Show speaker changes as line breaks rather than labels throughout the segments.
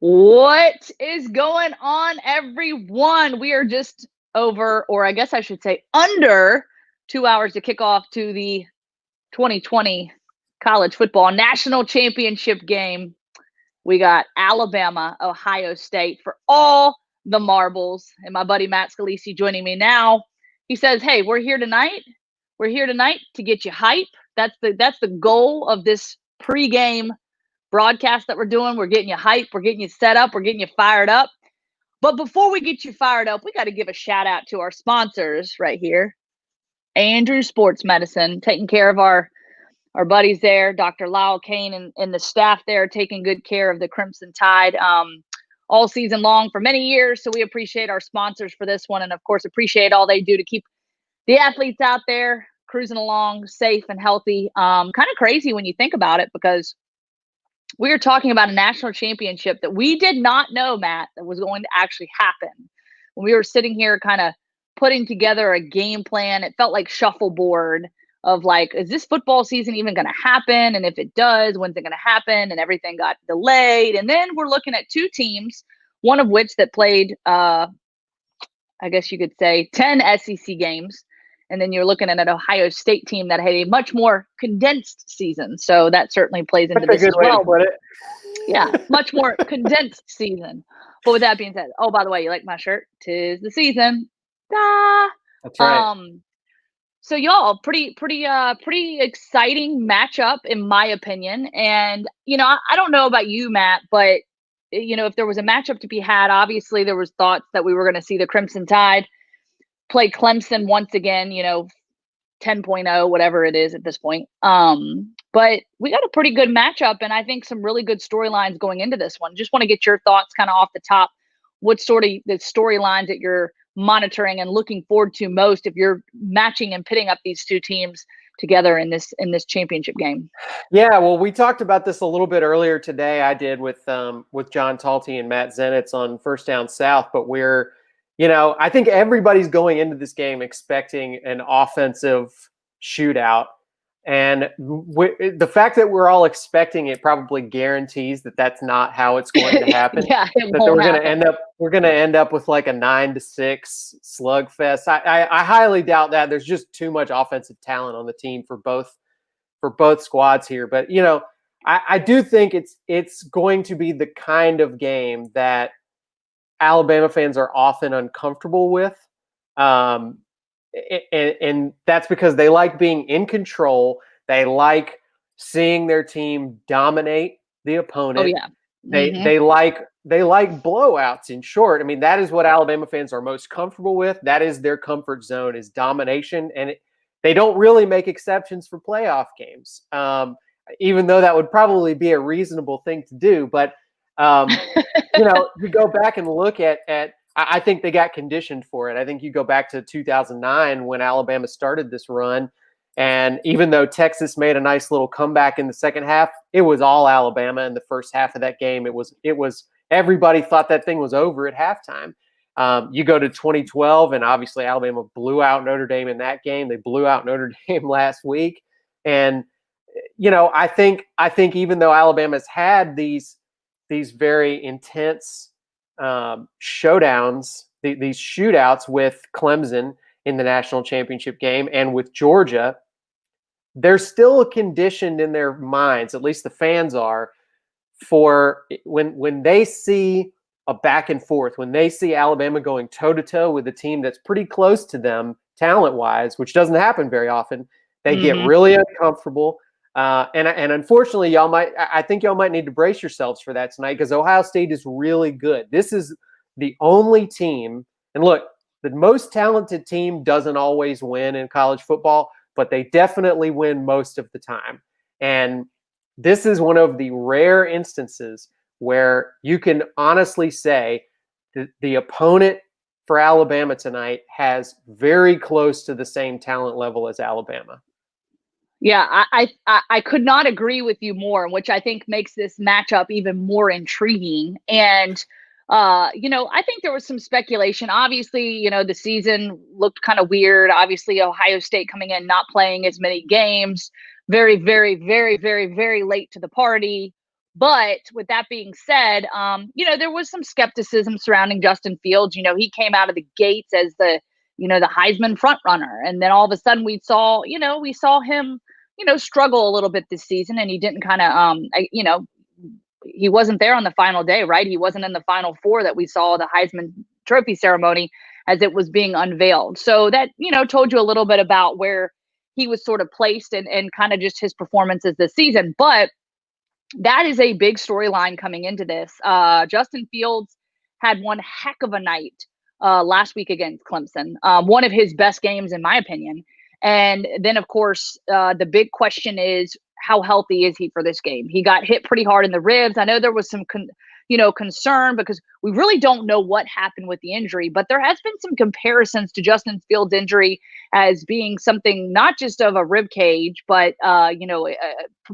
What is going on, everyone? We are just over, or I guess I should say under 2 hours to kick off to the 2020 college football national championship game. We got Alabama, Ohio State for all the marbles. And my buddy Matt Scalisi joining me now. He says, hey, we're here tonight. We're here tonight to get you hype. That's the goal of this pregame broadcast that we're doing. We're getting you hype. We're getting you set up. We're getting you fired up. But before we get you fired up, we got to give a shout out to our sponsors right here. Andrew Sports Medicine, taking care of our buddies there, Dr. Lyle Kane and the staff there, taking good care of the Crimson Tide all season long for many years. So we appreciate our sponsors for this one, and of course appreciate all they do to keep the athletes out there cruising along safe and healthy. Kind of crazy when you think about it, because we are talking about a national championship that we did not know, Matt, that was going to actually happen. When we were sitting here kind of putting together a game plan, it felt like shuffleboard of like, is this football season even going to happen? And if it does, when's it going to happen? And everything got delayed. And then we're looking at two teams, one of which that played, I guess you could say, 10 SEC games. And then you're looking at an Ohio State team that had a much more condensed season. So that certainly plays into this as well. Yeah, much more condensed season. But with that being said, oh, by the way, you like my shirt? 'Tis the season. Da!
That's right.
So y'all, pretty exciting matchup in my opinion. And I don't know about you, Matt, but if there was a matchup to be had, obviously there was thoughts that we were going to see the Crimson Tide play Clemson once again, 10.0, whatever it is at this point. But we got a pretty good matchup, and I think some really good storylines going into this one. Just want to get your thoughts kind of off the top. What sort of the storylines that you're monitoring and looking forward to most if you're matching and pitting up these two teams together in this championship game?
Yeah, well, we talked about this a little bit earlier today. I did with John Talty and Matt Zenitz on First Down South, but I think everybody's going into this game expecting an offensive shootout. And the fact that we're all expecting it probably guarantees that that's not how it's going to happen.
Yeah,
we're going to end up with like a 9-6 slugfest. I highly doubt that. There's just too much offensive talent on the team for both squads here. But I do think it's going to be the kind of game that Alabama fans are often uncomfortable with. And that's because they like being in control. They like seeing their team dominate the opponent.
Oh, yeah.
They like blowouts, in short. I mean, that is what Alabama fans are most comfortable with. That is their comfort zone, is domination. And they don't really make exceptions for playoff games, even though that would probably be a reasonable thing to do. But you go back and look at I think they got conditioned for it. I think you go back to 2009 when Alabama started this run, and even though Texas made a nice little comeback in the second half, it was all Alabama in the first half of that game. It was everybody thought that thing was over at halftime. You go to 2012, and obviously Alabama blew out Notre Dame in that game. They blew out Notre Dame last week, and I think even though Alabama's had these very intense showdowns, these shootouts with Clemson in the national championship game and with Georgia, they're still conditioned in their minds, at least the fans are, for when they see a back and forth, when they see Alabama going toe-to-toe with a team that's pretty close to them talent-wise, which doesn't happen very often, they get really uncomfortable. And unfortunately, I think y'all might need to brace yourselves for that tonight, because Ohio State is really good. This is the only team, and look, the most talented team doesn't always win in college football, but they definitely win most of the time. And this is one of the rare instances where you can honestly say that the opponent for Alabama tonight has very close to the same talent level as Alabama.
Yeah, I could not agree with you more, which I think makes this matchup even more intriguing. And, I think there was some speculation. Obviously, the season looked kind of weird. Obviously, Ohio State coming in, not playing as many games, very, very, very, very, very late to the party. But with that being said, there was some skepticism surrounding Justin Fields. He came out of the gates as the Heisman front runner. And then all of a sudden we saw him, struggle a little bit this season, and he didn't kind of, he wasn't there on the final day, right? He wasn't in the final four that we saw the Heisman Trophy ceremony as it was being unveiled. So that, told you a little bit about where he was sort of placed and kind of just his performances this season. But that is a big storyline coming into this. Justin Fields had one heck of a night last week against Clemson, one of his best games, in my opinion. And then, of course, the big question is, how healthy is he for this game? He got hit pretty hard in the ribs. I know there was some concern because we really don't know what happened with the injury, but there has been some comparisons to Justin Fields' injury as being something not just of a rib cage, but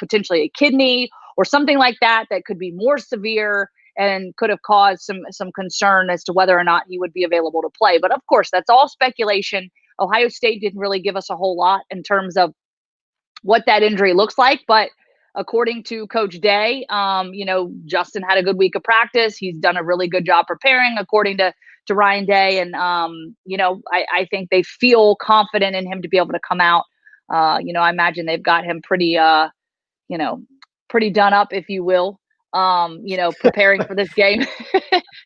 potentially a kidney or something like that could be more severe and could have caused some concern as to whether or not he would be available to play. But of course, that's all speculation. Ohio State didn't really give us a whole lot in terms of what that injury looks like. But according to Coach Day, Justin had a good week of practice. He's done a really good job preparing, according to Ryan Day. And, I think they feel confident in him to be able to come out. I imagine they've got him pretty done up, if you will, preparing for this game.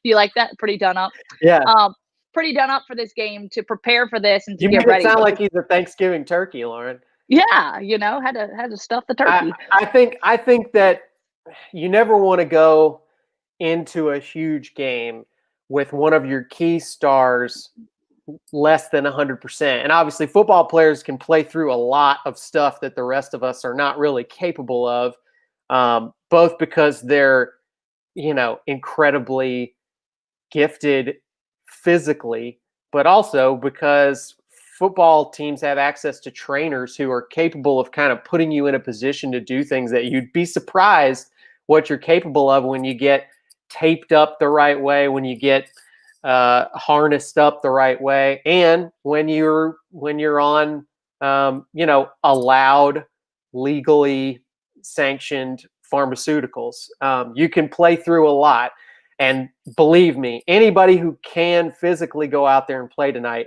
You like that? Pretty done up.
Yeah.
Pretty done up for this game to prepare for this and to
You
get
made
ready.
it sound like he's a Thanksgiving turkey, Lauren.
Yeah, had to stuff the turkey.
I think that you never want to go into a huge game with one of your key stars less than 100%. And obviously football players can play through a lot of stuff that the rest of us are not really capable of, both because they're, incredibly gifted physically, but also because football teams have access to trainers who are capable of kind of putting you in a position to do things that you'd be surprised what you're capable of when you get taped up the right way, when you get harnessed up the right way, and when you're on allowed, legally sanctioned pharmaceuticals. You can play through a lot. And believe me, anybody who can physically go out there and play tonight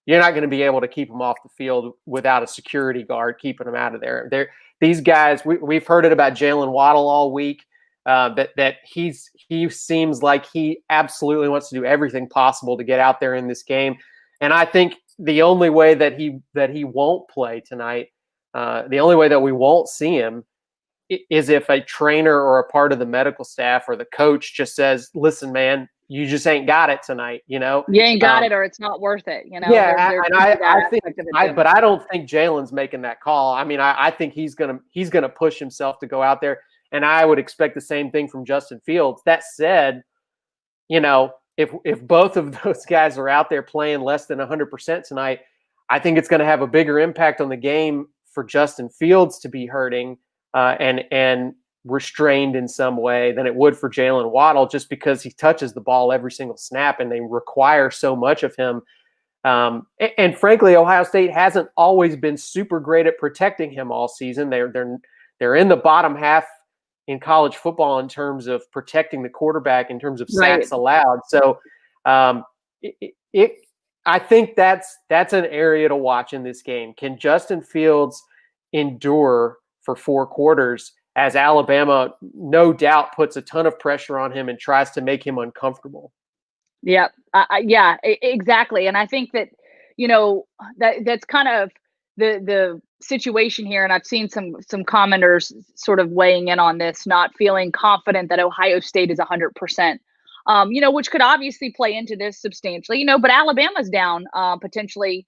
you're not going to be able to keep them off the field without a security guard keeping them out of there. These guys, we've heard it about Jalen Waddle all week, that he seems like he absolutely wants to do everything possible to get out there in this game. And I think the only way that he won't play tonight, the only way that we won't see him, is if a trainer or a part of the medical staff or the coach just says, "Listen, man, you just ain't got it tonight." You
ain't got it, or it's not worth it.
Yeah, I think, but I don't think Jalen's making that call. I mean, I think he's gonna push himself to go out there, and I would expect the same thing from Justin Fields. That said, if both of those guys are out there playing less than 100% tonight, I think it's going to have a bigger impact on the game for Justin Fields to be hurting and restrained in some way than it would for Jalen Waddle, just because he touches the ball every single snap and they require so much of him. And frankly, Ohio State hasn't always been super great at protecting him all season. They're in the bottom half in college football in terms of protecting the quarterback, in terms of sacks allowed. So I think that's an area to watch in this game. Can Justin Fields endure for 4 quarters as Alabama no doubt puts a ton of pressure on him and tries to make him uncomfortable?
Yep. Yeah, exactly. And I think that, that's kind of the situation here. And I've seen some commenters sort of weighing in on this, not feeling confident that Ohio State is 100%, which could obviously play into this substantially, but Alabama's down potentially,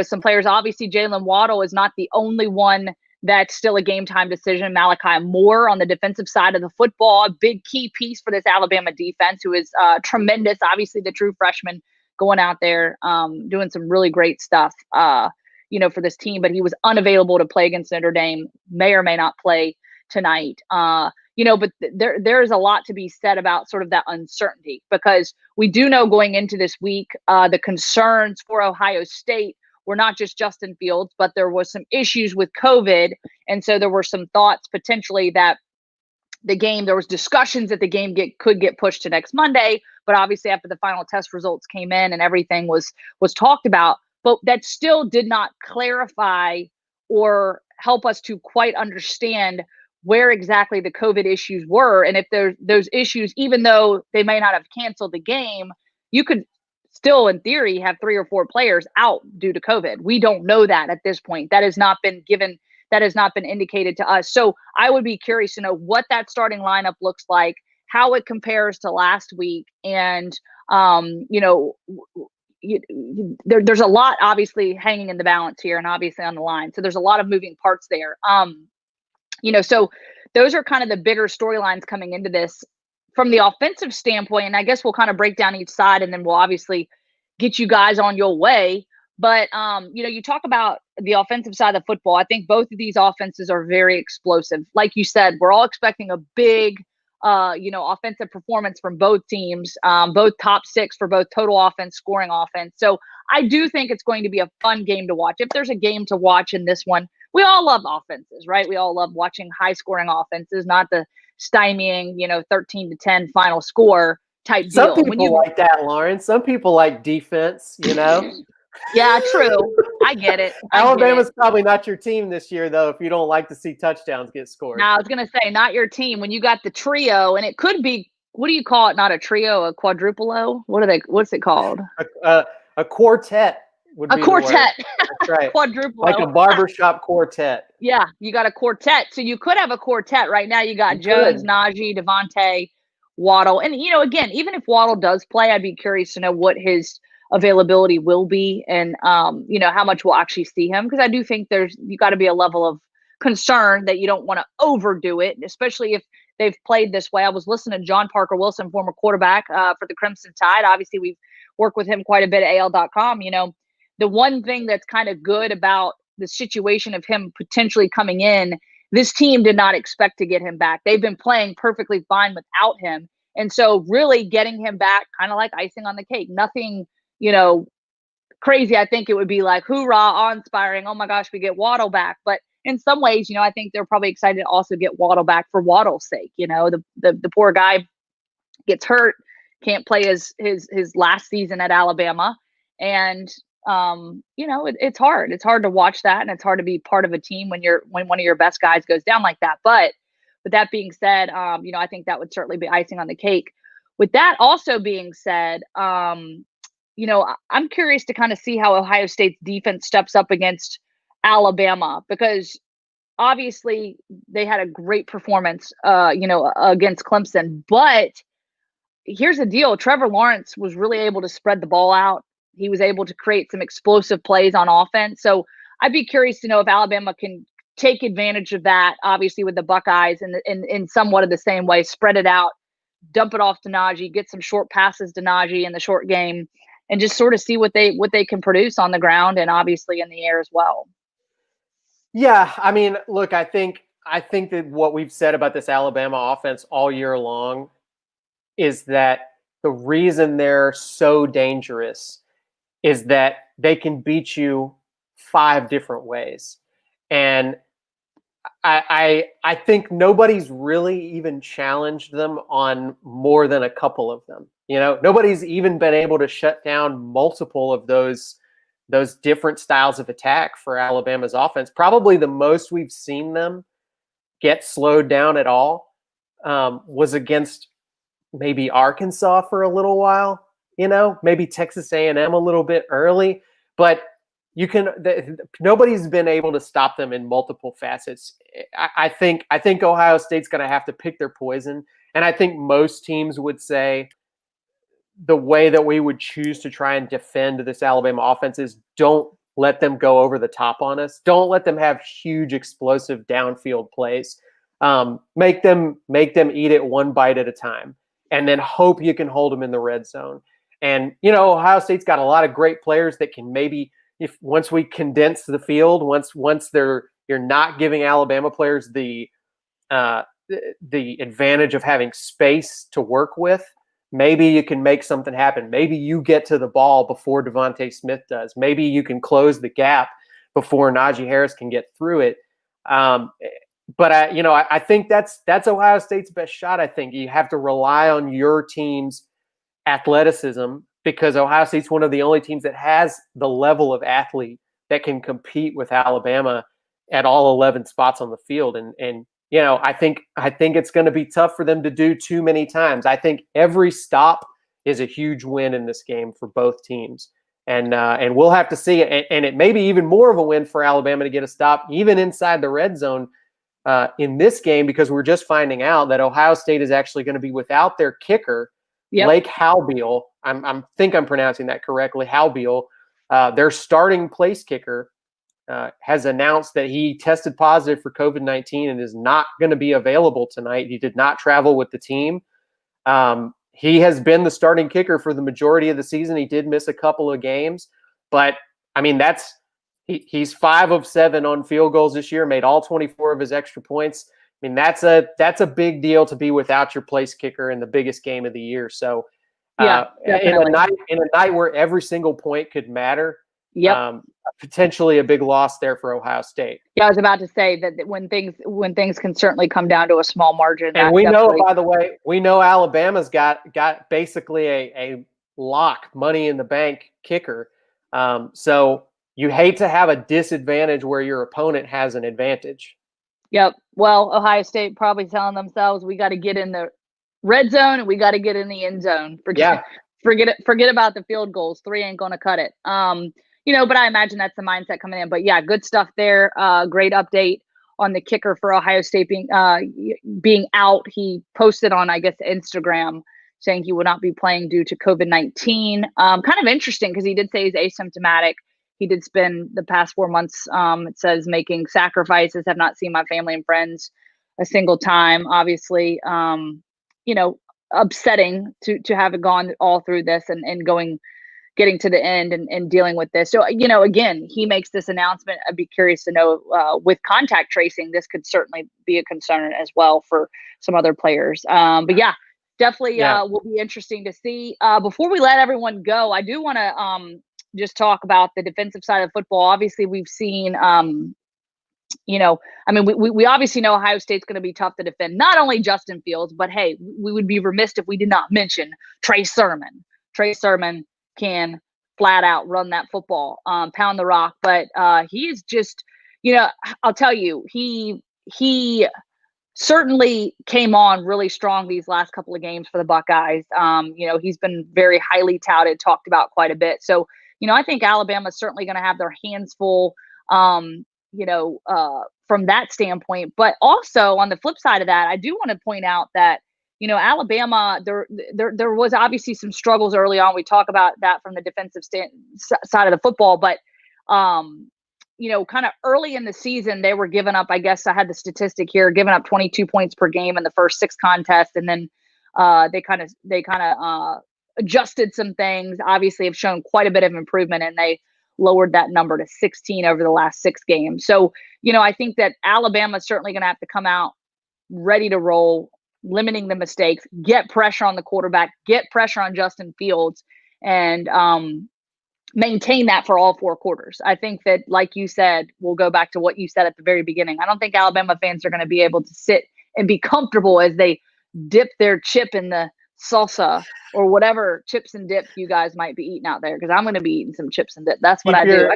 some players. Obviously, Jalen Waddle is not the only one that's still a game time decision. Malachi Moore on the defensive side of the football, a big key piece for this Alabama defense, who is tremendous. Obviously, the true freshman going out there doing some really great stuff, for this team. But he was unavailable to play against Notre Dame, may or may not play tonight. But there is a lot to be said about sort of that uncertainty, because we do know going into this week, the concerns for Ohio State were not just Justin Fields, but there was some issues with COVID. And so there were some thoughts potentially that the game. There was discussions that the game could get pushed to next Monday, but obviously after the final test results came in and everything was talked about, but that still did not clarify or help us to quite understand where exactly the COVID issues were. And if there's those issues, even though they may not have canceled the game, you could still, in theory, have 3 or 4 players out due to COVID. We don't know that at this point. That has not been given. That has not been indicated to us. So I would be curious to know what that starting lineup looks like, how it compares to last week, and there's a lot obviously hanging in the balance here, and obviously on the line. So there's a lot of moving parts there. So those are kind of the bigger storylines coming into this from the offensive standpoint. And I guess we'll kind of break down each side, and then we'll obviously get you guys on your way. But, you talk about the offensive side of the football. I think both of these offenses are very explosive. Like you said, we're all expecting a big, offensive performance from both teams, both top 6 for both total offense, scoring offense. So I do think it's going to be a fun game to watch. If there's a game to watch in this one, we all love offenses, right? We all love watching high scoring offenses, not the stymieing, 13-10 final score type deal.
Some people like that, Lauren. Some people like defense,
Yeah, true. I get it.
Alabama's probably not your team this year, though, if you don't like to see touchdowns get scored.
Now, I was going to say, not your team. When you got the trio, and it could be, what do you call it? Not a trio, a quadruple-o? What's it called?
A quartet would be
a quartet.
That's right.
Quadruple-o.
Like a barbershop quartet.
Yeah, you got a quartet. So you could have a quartet right now. You got Jones, Najee, Devontae, Waddle. And, again, even if Waddle does play, I'd be curious to know what his availability will be, and how much we'll actually see him, because I do think you got to be a level of concern that you don't want to overdo it, especially if they've played this way. I was listening to John Parker Wilson, former quarterback for the Crimson Tide. Obviously, we've worked with him quite a bit at AL.com. The one thing that's kind of good about the situation of him potentially coming in, this team did not expect to get him back. They've been playing perfectly fine without him, and so really getting him back, kind of like icing on the cake. Nothing crazy. I think it would be like, hoorah, awe-inspiring. Oh my gosh, we get Waddle back. But in some ways, I think they're probably excited to also get Waddle back for Waddle's sake. The poor guy gets hurt, can't play his last season at Alabama. And, it's hard. It's hard to watch that. And it's hard to be part of a team when one of your best guys goes down like that. But with that being said, I think that would certainly be icing on the cake. With that also being said, I'm curious to kind of see how Ohio State's defense steps up against Alabama, because obviously they had a great performance, against Clemson. But here's the deal. Trevor Lawrence was really able to spread the ball out. He was able to create some explosive plays on offense. So I'd be curious to know if Alabama can take advantage of that, obviously with the Buckeyes, and in somewhat of the same way, spread it out, dump it off to Najee, get some short passes to Najee in the short game, and just sort of see what they can produce on the ground and obviously in the air as well.
Yeah, I mean, look, I think that what we've said about this Alabama offense all year long is that the reason they're so dangerous is that they can beat you 5 different ways. And I think nobody's really even challenged them on more than a couple of them. Nobody's even been able to shut down multiple of those different styles of attack for Alabama's offense. Probably the most we've seen them get slowed down at all was against maybe Arkansas for a little while, maybe Texas A&M a little bit early, but nobody's been able to stop them in multiple facets. I think Ohio State's going to have to pick their poison. And I think most teams would say the way that we would choose to try and defend this Alabama offense is don't let them go over the top on us. Don't let them have huge explosive downfield plays. Make them eat it one bite at a time, and then hope you can hold them in the red zone. And, Ohio State's got a lot of great players that can maybe, if once we condense the field, once you're not giving Alabama players the advantage of having space to work with, maybe you can make something happen. Maybe you get to the ball before Devontae Smith does. Maybe you can close the gap before Najee Harris can get through it. I think that's Ohio State's best shot. I think you have to rely on your team's athleticism because Ohio State's one of the only teams that has the level of athlete that can compete with Alabama at all 11 spots on the field. And I think it's going to be tough for them to do too many times. I think every stop is a huge win in this game for both teams. And we'll have to see. And it may be even more of a win for Alabama to get a stop, even inside the red zone in this game, because we're just finding out that Ohio State is actually going to be without their kicker, Blake Haubeil. I think I'm pronouncing that correctly. Haubeil, their starting place kicker, has announced that he tested positive for COVID-19 and is not going to be available tonight. He did not travel with the team. He has been the starting kicker for the majority of the season. He did miss a couple of games, but I mean, he's 5 of 7 on field goals this year, made all 24 of his extra points. I mean, that's a big deal to be without your place kicker in the biggest game of the year. So in a night where every single point could matter, potentially a big loss there for Ohio State.
Yeah, I was about to say that when things can certainly come down to a small margin.
And we know, by the way, Alabama's got basically a lock, money in the bank kicker. So you hate to have a disadvantage where your opponent has an advantage.
Yep. Well, Ohio State probably telling themselves, we got to get in the red zone and we got to get in the end zone. Forget about the field goals. 3 ain't going to cut it. But I imagine that's the mindset coming in. But yeah, good stuff there. Great update on the kicker for Ohio State being out. He posted on, I guess, Instagram saying he will not be playing due to COVID-19. Kind of interesting because he did say he's asymptomatic. He did spend the past 4 months, it says, making sacrifices, have not seen my family and friends a single time. Obviously, upsetting to have it gone all through this and getting to the end and dealing with this. So, again, he makes this announcement. I'd be curious to know with contact tracing, this could certainly be a concern as well for some other players. But yeah, definitely will be interesting to see. Before we let everyone go, I do want to just talk about the defensive side of football. Obviously, we've seen, we obviously know Ohio State's going to be tough to defend, not only Justin Fields, but hey, we would be remiss if we did not mention Trey Sermon. Trey Sermon can flat out run that football, pound the rock. But he is just, I'll tell you, he certainly came on really strong these last couple of games for the Buckeyes. He's been very highly touted, talked about quite a bit. So, I think Alabama's certainly going to have their hands full, from that standpoint. But also on the flip side of that, I do want to point out that, Alabama, there was obviously some struggles early on. We talk about that from the defensive side of the football, but, kind of early in the season, they were giving up, I guess I had the statistic here, giving up 22 points per game in the first 6 contests. And then they kind of adjusted some things, obviously have shown quite a bit of improvement, and they lowered that number to 16 over the last 6 games. So, I think that Alabama is certainly going to have to come out ready to roll, limiting the mistakes, get pressure on the quarterback, get pressure on Justin Fields, and maintain that for all 4 quarters. I think that, like you said, we'll go back to what you said at the very beginning. I don't think Alabama fans are going to be able to sit and be comfortable as they dip their chip in the salsa or whatever chips and dip you guys might be eating out there, because I'm going to be eating some chips and dip. That's what I do.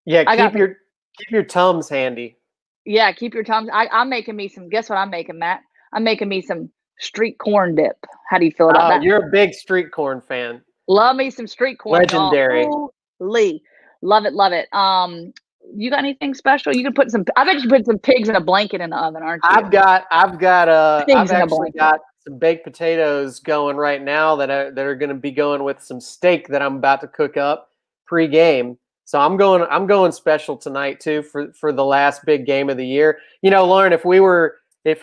Keep your Tums handy.
Yeah, keep your Tums. I'm making me some. Guess what I'm making, Matt? I'm making me some street corn dip. How do you feel about that?
You're a big street corn fan.
Love me some street corn.
Legendary.
Holy. Love it. You got anything special? You can put some. I bet you put some pigs in a blanket in the oven, aren't you?
I've actually got some baked potatoes going right now that are going to be going with some steak that I'm about to cook up pre-game. So I'm going special tonight too for the last big game of the year. Lauren, if this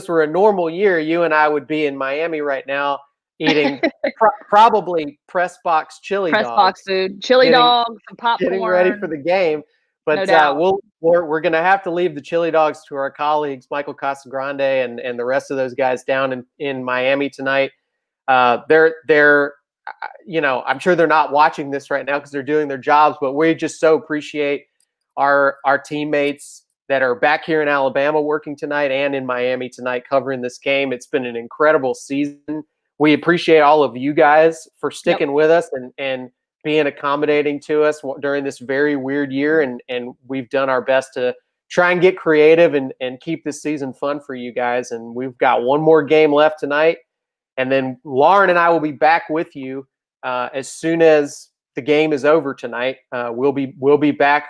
were a normal year, you and I would be in Miami right now eating probably press box
food, chili dogs, some popcorn,
getting ready for the game. But
no
we're going to have to leave the chili dogs to our colleagues, Michael Casagrande and the rest of those guys down in Miami tonight. They're I'm sure they're not watching this right now because they're doing their jobs, but we just so appreciate our teammates that are back here in Alabama working tonight and in Miami tonight covering this game. It's been an incredible season. We appreciate all of you guys for sticking with us and being accommodating to us during this very weird year. And we've done our best to try and get creative and keep this season fun for you guys. And we've got one more game left tonight. And then Lauren and I will be back with you as soon as the game is over tonight. We'll be back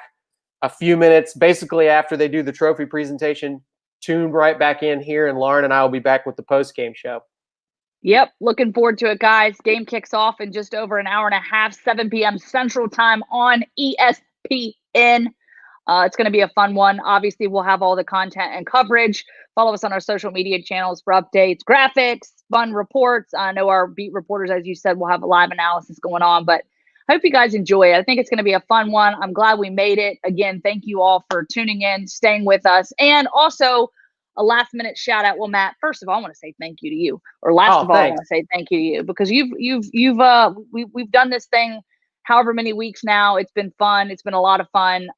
a few minutes basically after they do the trophy presentation. Tune right back in here, and Lauren and I will be back with the post-game show.
Yep, looking forward to it, guys. Game kicks off in just over an hour and a half, 7 p.m. Central Time on ESPN. It's going to be a fun one. Obviously, we'll have all the content and coverage. Follow us on our social media channels for updates, graphics, fun reports. I know our beat reporters, as you said, will have a live analysis going on, but I hope you guys enjoy it. I think it's going to be a fun one. I'm glad we made it. Again, thank you all for tuning in, staying with us, and also a last-minute shout-out. Well, Matt, first of all, I want to say thank you to you. Or last of all, I want to say thank you to you because we've done this thing however many weeks now. It's been fun. It's been a lot of fun.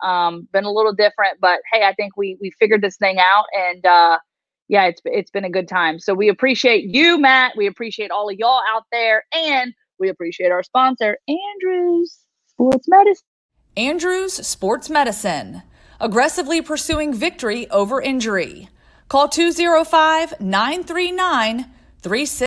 Been a little different, but hey, I think we figured this thing out, and yeah, it's been a good time. So we appreciate you, Matt. We appreciate all of y'all out there, and we appreciate our sponsor, Andrews Sports Medicine.
Andrews Sports Medicine, aggressively pursuing victory over injury. Call 205-939-36